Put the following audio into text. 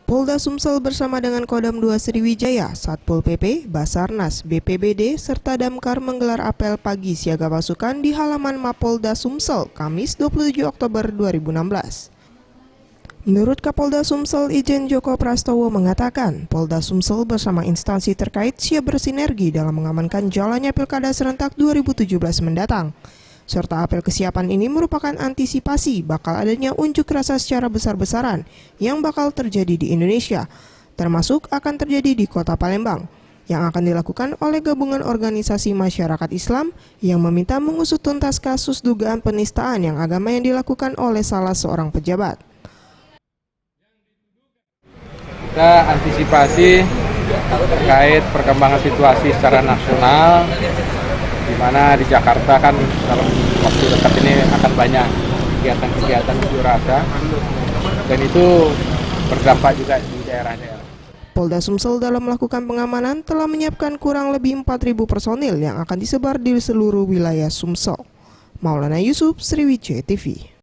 Polda Sumsel bersama dengan Kodam 2 Sriwijaya, Satpol PP, Basarnas, BPBD, serta Damkar menggelar apel pagi siaga pasukan di halaman Mapolda Sumsel, Kamis 27 Oktober 2016. Menurut Kapolda Sumsel, Ijen Joko Prastowo mengatakan, Polda Sumsel bersama instansi terkait siap bersinergi dalam mengamankan jalannya Pilkada serentak 2017 mendatang. Serta apel kesiapan ini merupakan antisipasi bakal adanya unjuk rasa secara besar-besaran yang bakal terjadi di Indonesia, termasuk akan terjadi di Kota Palembang, yang akan dilakukan oleh gabungan organisasi masyarakat Islam yang meminta mengusut tuntas kasus dugaan penistaan yang agama yang dilakukan oleh salah seorang pejabat. Kita antisipasi terkait perkembangan situasi secara nasional, di mana di Jakarta kan dalam waktu dekat ini akan banyak kegiatan-kegiatan unjuk rasa, dan itu berdampak juga di daerah-daerah. Polda Sumsel dalam melakukan pengamanan telah menyiapkan kurang lebih 4.000 personil yang akan disebar di seluruh wilayah Sumsel. Maulana Yusuf, Sriwijaya TV.